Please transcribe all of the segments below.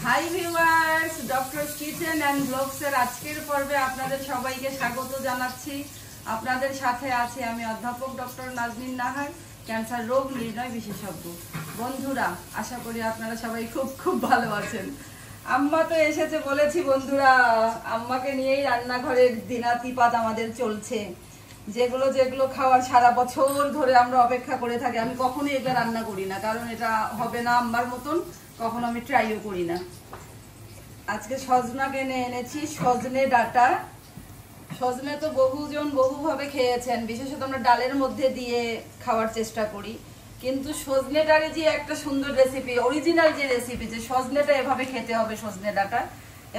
High viewers, doctor kitchen and blogs এর আজকের পর্বে আপনাদের সবাইকে স্বাগত জানাচ্ছি। আপনাদের সাথে আছি আমি অধ্যাপক ডক্টর নাজনীন নাহার, ক্যান্সার রোগ নির্ণয় বিশেষজ্ঞ। বন্ধুরা, আশা করি আপনারা সবাই খুব খুব ভালো আছেন। আম্মা তো এসেছে বলেছি বন্ধুরা, আম্মাকে নিয়েই রান্নাঘরের দিনাতিপাত আমাদের চলছে। যেগুলো যেগুলো খাওয়ার সারা বছর ধরে আমরা অপেক্ষা করে থাকি, আমি কখনোই এগুলো রান্না করি না, কারণ এটা হবে না আম্মার মতন, কখনো আমি ট্রাইও করি না। আজকে সজনা কিনে এনেছি, সজনে ডাটা। সজনে তো বহুজন বহুভাবে খেয়েছেন, বিশেষত আমরা ডালের মধ্যে দিয়ে খাওয়ার চেষ্টা করি, কিন্তু সজনেটারই যে একটা সুন্দর রেসিপি, অরিজিনাল যে রেসিপি, যে সজনেটা এভাবে খেতে হবে সজনে ডাটা।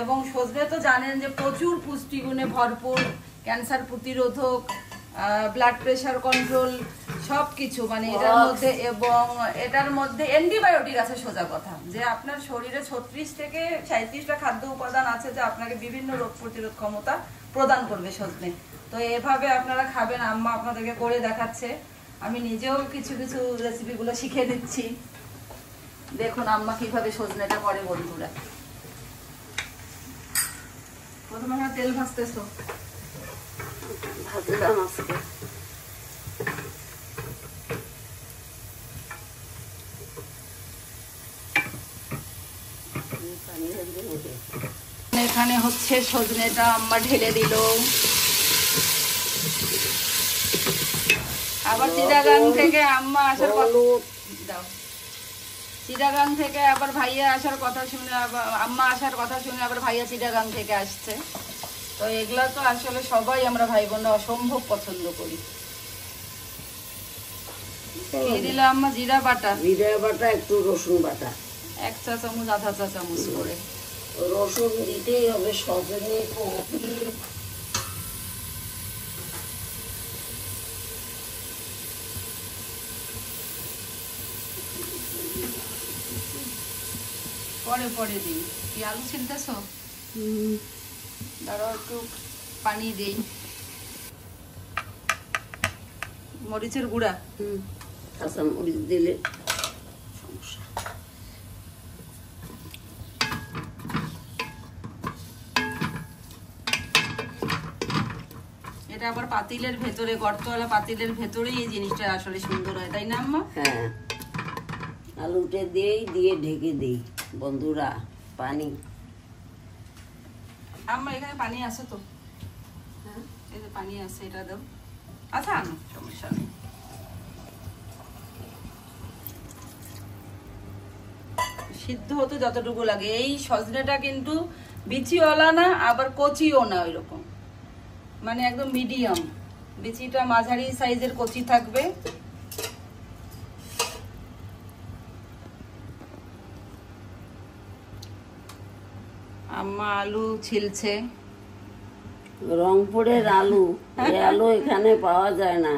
এবং সজনে তো জানেন যে প্রচুর পুষ্টিগুণে ভরপুর, ক্যান্সার প্রতিরোধক, ব্লাড প্রেশার কন্ট্রোল, সবকিছু মানে এটার মধ্যে। এবং এটার মধ্যে অ্যান্টিবায়োটিক আছে। সোজা কথা যে আপনার শরীরে 36 থেকে 37টা খাদ্য উপাদান আছে যা আপনাকে বিভিন্ন রোগ প্রতিরোধ ক্ষমতা প্রদান করবে সজনে। তো এভাবে আপনারা খাবেন, আম্মা আপনাদেরকে করে দেখাচ্ছে। আমি নিজেও কিছু কিছু রেসিপিগুলো শিখে দিচ্ছি। দেখুন আম্মা কিভাবে সজনেটা করে বন্ধুরা। প্রথমে আমরা তেল ভাজতেছো, ভাজলাম আজকে। এখানে হচ্ছে সজনেটা আম্মা ঢেলে দিল। আবার চিটাগাং থেকে আম্মা আসার কথা, চিটাগাং থেকে আবার ভাইয়া আসার কথা শুনে, আবার আম্মা আসার কথা শুনে আবার ভাইয়া চিটাগাং থেকে আসছে। তো এগুলা তো আসলে সবাই আমরা ভাই বোনরা অসম্ভব পছন্দ করি। কি দিলাম আম্মা? জিরা বাটা, জিরা বাটা, একটু রসুন বাটা, 1 চা চামচ আধা চা চামচ করে। রসুন দিতেই হবে। সজনে পরে পরে দিই। কি আলু ছিলতেছো? দাঁড়াও একটু পানি দিই। মরিচের গুঁড়া, কাঁচা মরিচ দিলে সমস্যা। এটা আবার পাতিলের ভেতরে, গর্তওয়ালা পাতিলের ভেতরেই এই জিনিসটা আসলে সুন্দর হয়, তাই না আম্মা? হ্যাঁ, আলুটা দিয়ে ঢেকে দিই বন্ধুরা। পানি আম্মা এখানে পানি আছে তো? হ্যাঁ, এই যে পানি আছে, এটা দাও। আচ্ছা আনো, সমস্যা নেই। সিদ্ধ হতে যতটুকু লাগে। এই সজনেটা কিন্তু বিচিওয়ালা না, আবার কচিও না, ওইরকম মানে একদম মিডিয়াম। বিচিটা মাঝারি সাইজের কচি থাকবে। আম্মা আলু ছিলছে। রংপুরের আলু, এই আলু এখানে পাওয়া যায় না।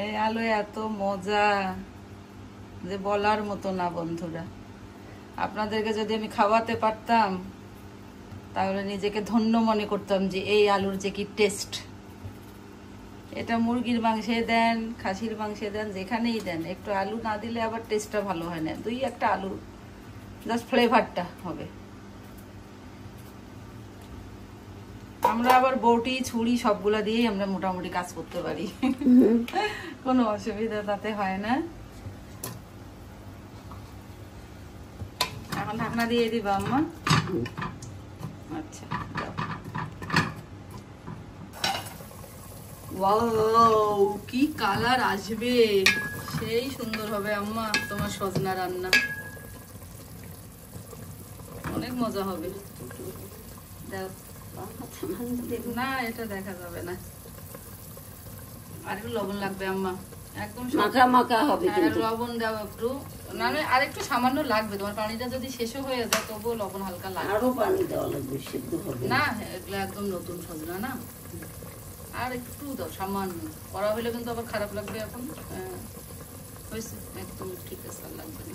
এই আলু এত মজা যে বলার মতো না বন্ধুরা। আপনাদেরকে যদি আমি খাওয়াতে পারতাম তাহলে নিজেকে ধন্য মনে করতাম যে এই আলুর যে কি টেস্ট। এটা মুরগির মাংসে দেন, খাসির মাংসে দেন, যেখানেই দেন, একটু আলু না দিলে আবার টেস্টটা ভালো হয় না। 2-1টা আলু, জাস্ট ফ্লেভারটা হবে। আমরা আবার বটি ছুরি সবগুলা দিয়েই আমরা মোটামুটি কাজ করতে পারি, কোনো অসুবিধা তাতে হয় না। এখন ঢাকনা দিয়ে দিবা আম্মা? আচ্ছা, ওয়াও, কি কালার আসবে, সেই সুন্দর হবে আম্মা তোমার সজনা রান্না। অনেক মজা হবে। না, এটা দেখা যাবে না। আর একটু লবণ লাগবে আম্মা, একদম মাখা মাখা হবে। লবণ দাও একটু, না আর একটু সামান্য লাগবে। তোমার পানিটা যদি শেষ হয়ে যায় তবুও লবণ হালকা লাগবে। আরো পানি দেওয়া লাগবে, সিদ্ধ হবে না। এগুলো একদম নতুন সজনা না, আর একটু দাও সামান্য। করা হলে কিন্তু আবার খারাপ লাগবে এখন। হয়েছে, একদম ঠিক আছে, আর লাগবে না।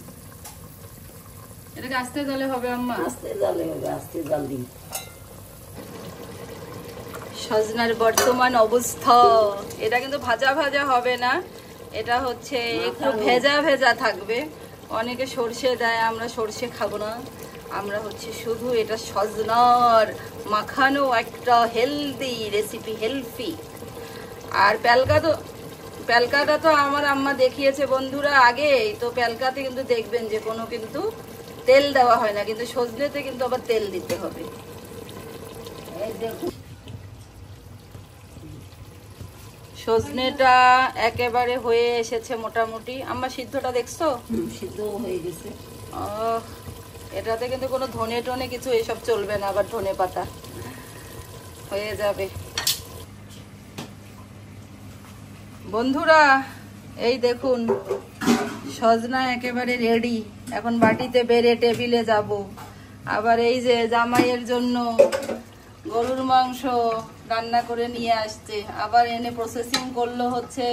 এটাকে আস্তে জালে হবে আম্মা? আস্তে জালে হবে, আস্তে জাল দিই। সজনার বর্তমান অবস্থা, এটা কিন্তু ভাজা ভাজা হবে না, এটা হচ্ছে একটু ভেজা ভেজা থাকবে। অনেকে সরষে দেয়, আমরা সরষে খাবো না। আমরা হচ্ছে শুধু এটা সজনার মাখানো একটা হেলদি রেসিপি, হেলদি। আর প্যালকাটা তো আমার আম্মা দেখিয়েছে বন্ধুরা আগে, তো প্যালকাতে কিন্তু দেখবেন যে কোনো কিন্তু তেল দেওয়া হয় না, কিন্তু সজনেতে কিন্তু আবার তেল দিতে হবে। এই দেখুন সজনেটা একেবারে হয়ে এসেছে মোটামুটি। আম্মা সিদ্ধটা দেখছো? সিদ্ধ হয়ে গেছে। এটাতে কিন্তু কোনো ধনে টনে কিছু এসব চলবে না, আবার ধনে পাতা হয়ে যাবে। বন্ধুরা এই দেখুন সজনা একেবারে রেডি। এখন বাটিতে বেড়ে টেবিলে যাব। আবার এই যে জামাইয়ের জন্য গরুর মাংস রান্না করে নিয়ে আসছে, আবার এনে প্রসেসিং করলো হচ্ছে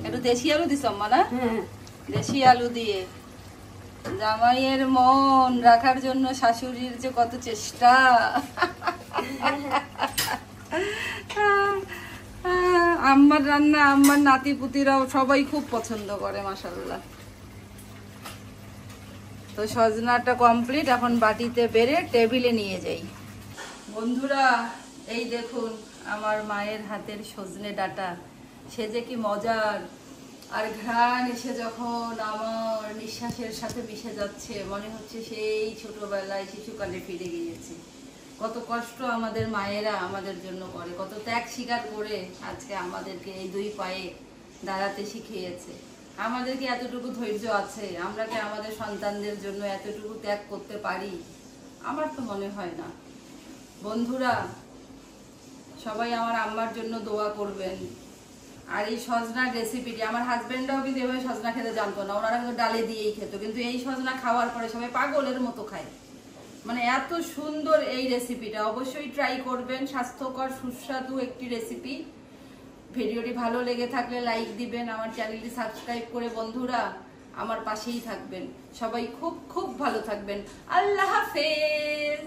একটু দেশি আলু দিস আম্মা না? দেশি আলু দিয়ে। জামাইয়ের মন রাখার জন্য শাশুড়ির যে কত চেষ্টা। আম্মার রান্না আম্মার নাতি পুতিরাও সবাই খুব পছন্দ করে মাশাআল্লাহ। তো সজনাটা কমপ্লিট, এখন বাটিতে বেড়ে টেবিলে নিয়ে যাই। বন্ধুরা এই দেখুন আমার মায়ের হাতের সজনে ডাঁটা, সে যে কি মজার। আর ঘ্রাণ এসে যখন আমার নিঃশ্বাসের সাথে মিশে যাচ্ছে, মনে হচ্ছে সেই ছোটবেলায় শিশুকালে ফিরে গিয়েছে। কত কষ্ট আমাদের মায়েরা আমাদের জন্য করে, কত ত্যাগ স্বীকার করে আজকে আমাদেরকে এই দুই পায়ে দাঁড়াতে শিখিয়েছে। আমাদের কি এতটুকু ধৈর্য আছে? আমরা কি আমাদের সন্তানদের জন্য এতটুকু ত্যাগ করতে পারি? আমার তো মনে হয় না। বন্ধুরা সবাই আমার আম্মার জন্য দোয়া করবেন। আর এই সজনার রেসিপিটি, আমার হাজবেন্ডরাও কিন্তু এভাবে সজনা খেতে জানতো না, ওনারা কিন্তু ডালে দিয়েই খেত, কিন্তু এই সজনা খাওয়ার পরে সবাই পাগলের মতো খায়। মানে এত সুন্দর এই রেসিপিটা, অবশ্যই ট্রাই করবেন। স্বাস্থ্যকর সুস্বাদু একটি রেসিপি। ভিডিওটি ভালো লেগে থাকলে লাইক দিবেন, আমার চ্যানেলটি সাবস্ক্রাইব করে বন্ধুরা আমার পাশেই থাকবেন। সবাই খুব খুব ভালো থাকবেন। আল্লাহ হাফেজ।